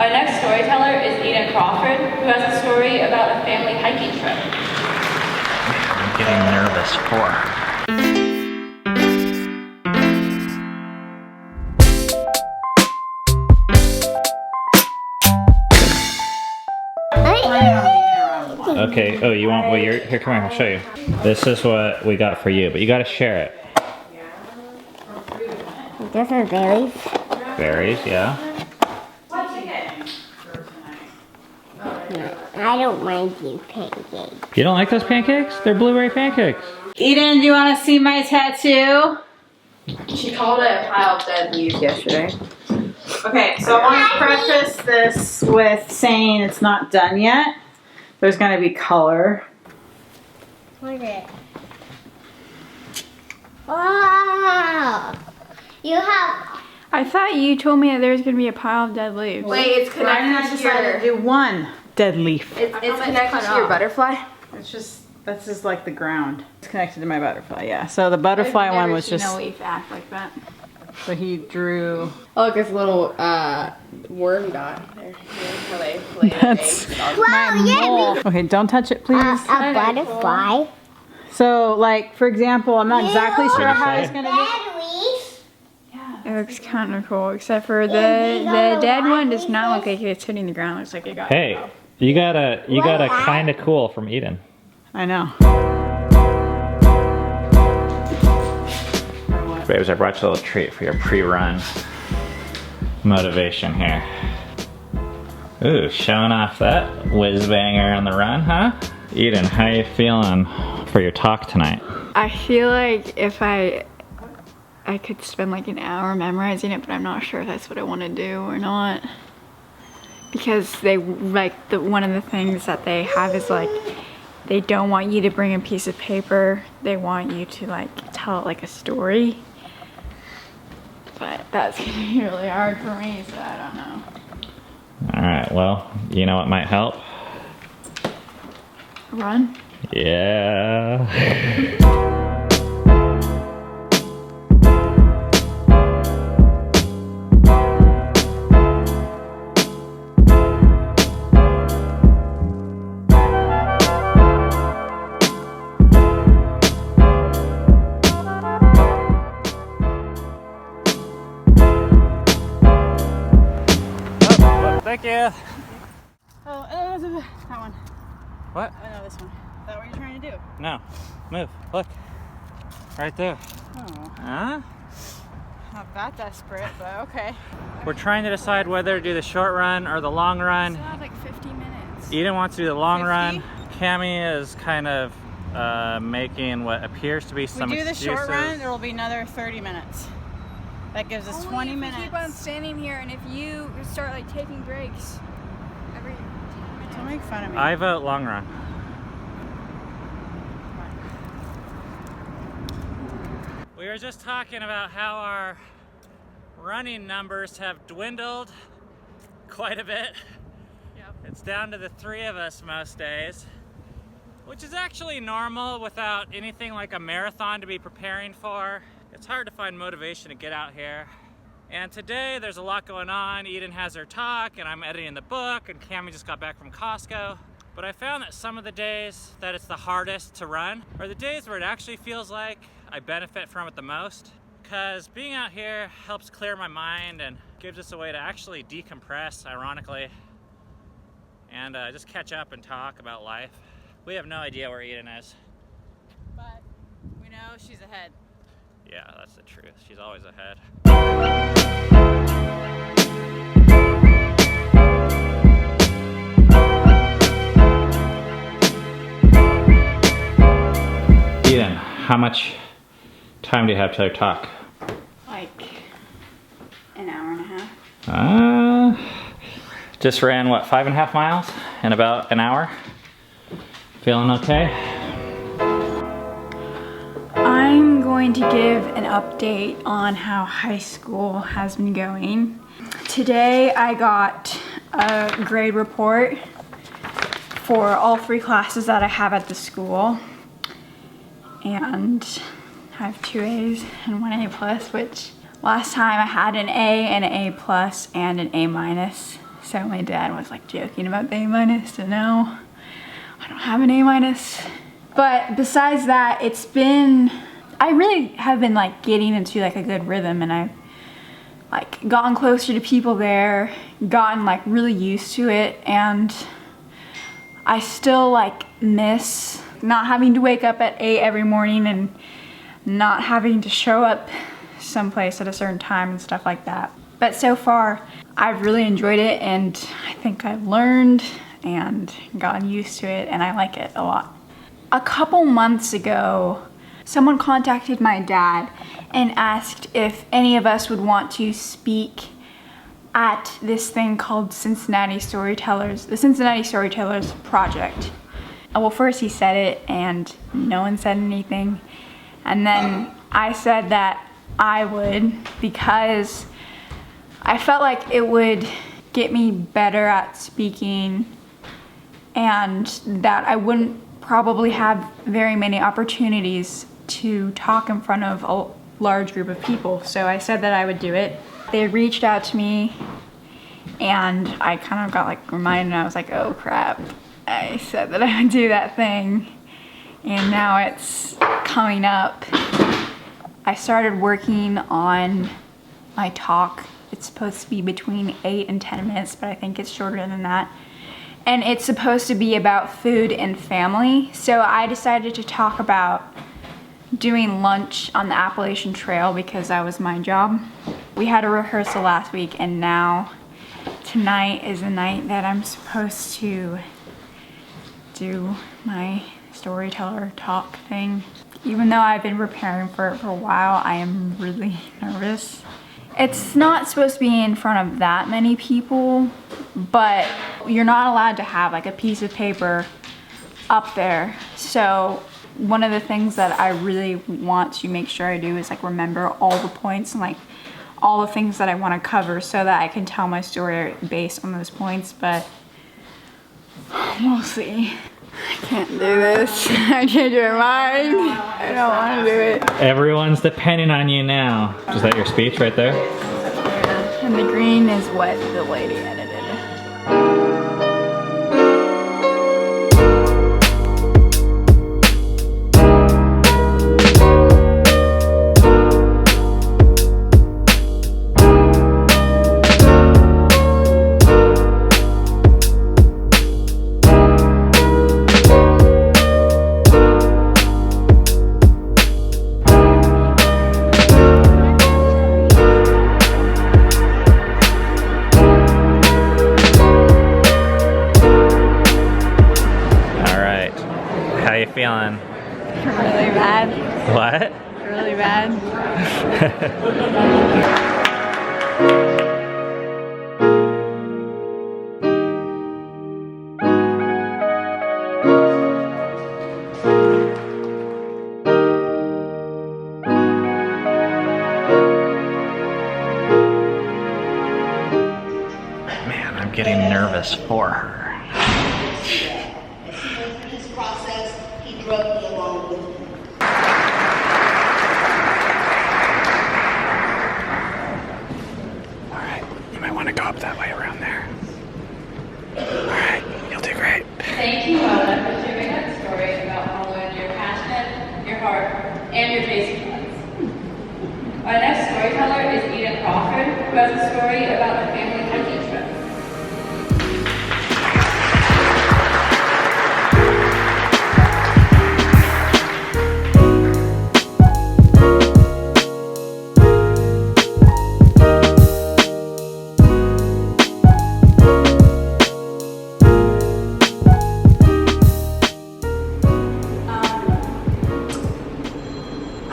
Our next storyteller is Eden Crawford, who has a story about a family hiking trip. I'm getting nervous for. Okay, oh, you want, well, here, come on, I'll show you. This is what we got for you, but you gotta share it. Those are berries. Berries, yeah. I don't mind these pancakes. You don't like those pancakes? They're blueberry pancakes. Eden, do you want to see my tattoo? She called it a pile of dead leaves yesterday. Okay, so I want to preface this with saying it's not done yet. There's going to be color. What is it? Wow! You have... I thought you told me that there was going to be a pile of dead leaves. Wait, it's Ryan and I connected to decided to your... do one dead leaf. It's connected to your butterfly? It's just, that's just like the ground. It's connected to my butterfly, yeah. So the butterfly one was just... I've never seen a leaf act like that. So he drew... Oh, look, it's a little worm dot there. Where they lay That's eggs. Wow, mole. Okay, don't touch it, please. a butterfly. So, like, for example, I'm not exactly sure how say? it's going to be. It looks kind of cool, except for the dead one does not look like it's hitting the ground. It looks like it got... Hey, you got a kinda cool from Eden. I know. Babes, I brought you a little treat for your pre-run motivation here. Ooh, showing off that whiz banger on the run, huh? Eden, how you feeling for your talk tonight? I feel like if I could spend like an hour memorizing it, but I'm not sure if that's what I want to do or not. Because they, like, one of the things that they have is like, they don't want you to bring a piece of paper. They want you to like tell it like a story. But that's gonna be really hard for me, so I don't know. Alright, well, you know what might help? Run? Yeah. Thank you. Oh, that one. What? I know this one. Is that what you're trying to do? No. Move. Look. Right there. Oh, Huh? not that desperate, but okay. We're trying to decide whether to do the short run or the long run. Still have like 50 minutes. Eden wants to do the long 50? run. Cami is kind of making what appears to be some We do the excuses. short run, it'll be another 30 minutes. That gives us 20 minutes. Keep on standing here, and if you start like taking breaks every 10 minutes. Don't make fun of me. I vote long run. We were just talking about how our running numbers have dwindled quite a bit. Yep. It's down to the 3 of us most days, which is actually normal without anything like a marathon to be preparing for. It's hard to find motivation to get out here. And today there's a lot going on. Eden has her talk and I'm editing the book and Cami just got back from Costco. But I found that some of the days that it's the hardest to run are the days where it actually feels like I benefit from it the most. Because being out here helps clear my mind and gives us a way to actually decompress, ironically, and just catch up and talk about life. We have no idea where Eden is. But we know she's ahead. Yeah, that's the truth. She's always ahead. Eden, how much time do you have till your talk? Like an hour and a half. Just ran, what, 5.5 miles in about an hour? Feeling okay? I'm going to give an update on how high school has been going. Today I got a grade report for all 3 classes that I have at the school. And I have 2 A's and 1 A+, which last time I had an A and an A+, and an A-. So my dad was like joking about the A-, so no, I don't have an A-. But besides that, I really have been like getting into like a good rhythm, and I've like gotten closer to people there, gotten like really used to it, and I still like miss not having to wake up at 8 every morning and not having to show up someplace at a certain time and stuff like that. But so far, I've really enjoyed it, and I think I've learned and gotten used to it, and I like it a lot. A couple months ago, someone contacted my dad and asked if any of us would want to speak at this thing called Cincinnati Storytellers, the Cincinnati Storytellers project. Well, first he said it and no one said anything. And then I said that I would, because I felt like it would get me better at speaking, and that I wouldn't probably have very many opportunities to talk in front of a large group of people. So I said that I would do it. They reached out to me, and I kind of got like reminded, and I was like, oh crap, I said that I would do that thing, and now it's coming up. I started working on my talk. It's supposed to be between 8 and 10 minutes, but I think it's shorter than that. And it's supposed to be about food and family. So I decided to talk about doing lunch on the Appalachian Trail because that was my job. We had a rehearsal last week, and now tonight is the night that I'm supposed to do my storyteller talk thing. Even though I've been preparing for it for a while, I am really nervous. It's not supposed to be in front of that many people, but you're not allowed to have like a piece of paper up there. So one of the things that I really want to make sure I do is like remember all the points and like all the things that I want to cover so that I can tell my story based on those points, but we'll see. I can't do this. I changed my mind. I don't want to do it. Everyone's depending on you now. Is that your speech right there? Yeah. And the green is what the lady edited. How you feeling? Really bad. What? Really bad. Man, I'm getting nervous for her. Drug me along with him. Alright, you might want to go up that way around there. Alright, you'll do great. Thank you, Mona, for sharing that story about Hollywood, your passion, your heart, and your taste buds. Our next storyteller is Eden Crawford, who has a story about the family hiking trip.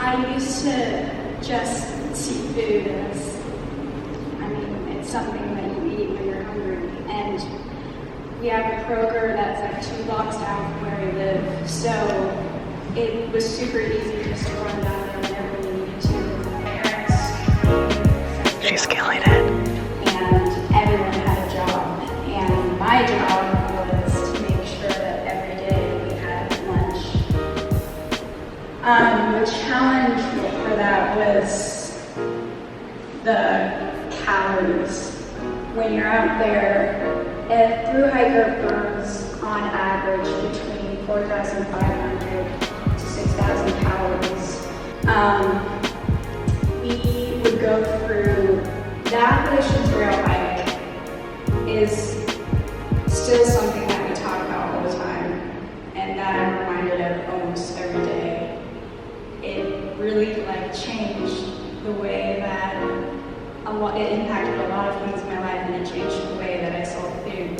I used to just see food as, it's something that you eat when you're hungry. And we have a Kroger that's like 2 blocks down from where we live. So it was super easy just to run down there whenever we needed to. My parents, She's killing it. and everyone had a job. And my job was to make sure that every day we had lunch. The challenge for that was the calories. when you're out there, a through hiker burns on average between 4,500 to 6,000 calories. We would go through the Appalachian Trail hike is still something that we talk about all the time, and that I'm reminded of almost every day. It really changed the way that it impacted a lot of things in my life, and it changed the way that I saw food.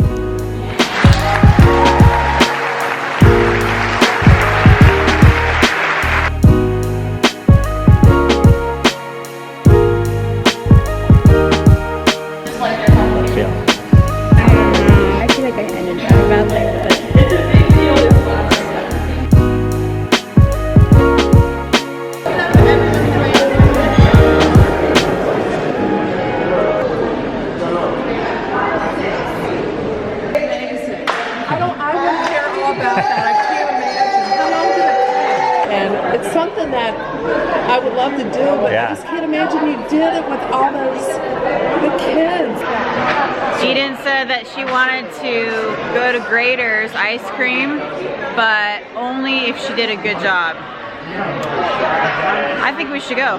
I feel like I ended very badly, but it's something that I would love to do, but I just can't imagine you did it with all those the kids. Eden said that she wanted to go to Grader's ice cream, but only if she did a good job. I think we should go.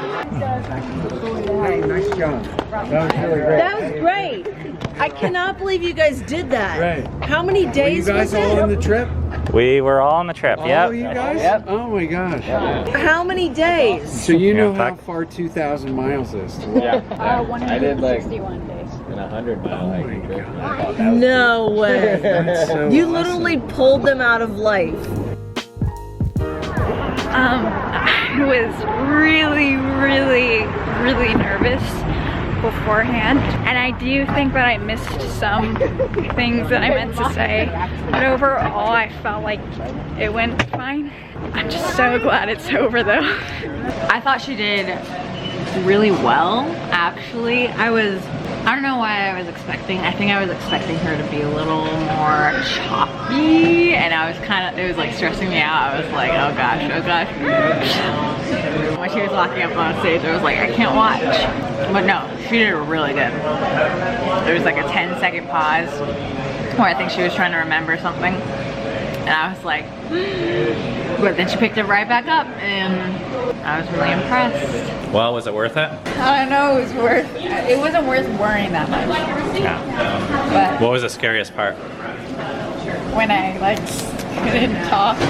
Hey, nice job. That was really great. That was great. I cannot believe you guys did that. Right. How many days Were you guys was all it? on the trip? We were all on the trip, All you guys? Yep. Oh my gosh. How many days? So you know Yeah, how far 2,000 miles is? Yeah. I did like 161 days. an 100-mile hiking trip. And I thought that was No way. That's so You awesome. literally pulled them out of life. I was really nervous beforehand, and I do think that I missed some things that I meant to say, but overall I felt like it went fine. I'm just so glad it's over though. I thought she did really well, actually. I don't know why I was expecting. I think I was expecting her to be a little more choppy, and I was it was like stressing me out. I was like, oh gosh, oh gosh. When she was walking up on stage, I was like, I can't watch. But no, she did really good. There was like a 10-second pause where I think she was trying to remember something. And I was like, but then she picked it right back up, and I was really impressed. Well, was it worth it? I don't know, it wasn't worth worrying that much. Yeah. But What was the scariest part? when I couldn't talk, I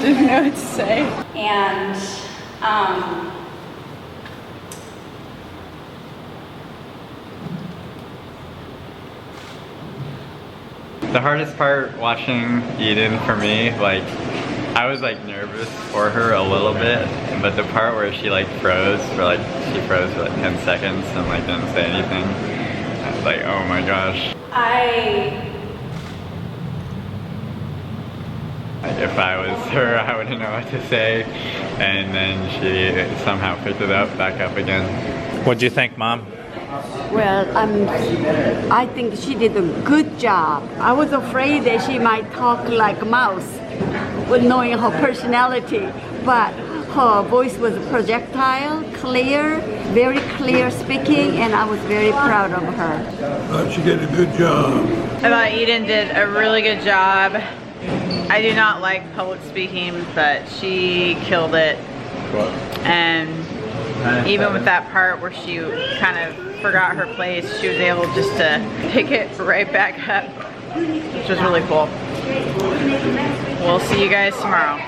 didn't know what to say. And the hardest part watching Eden for me, I was nervous for her a little bit, but the part where she froze for 10 seconds and didn't say anything, I was like, oh my gosh. If I was her, I wouldn't know what to say, and then she somehow picked it back up again. What'd you think, Mom? Well, I think she did a good job. I was afraid that she might talk like a mouse, with knowing her personality, but her voice was projectile, clear, very clear speaking, and I was very proud of her. Thought she did a good job. I thought Eden did a really good job. I do not like public speaking, but she killed it. And even with that part where she kind of forgot her place, she was able just to pick it right back up, which was really cool. We'll see you guys tomorrow.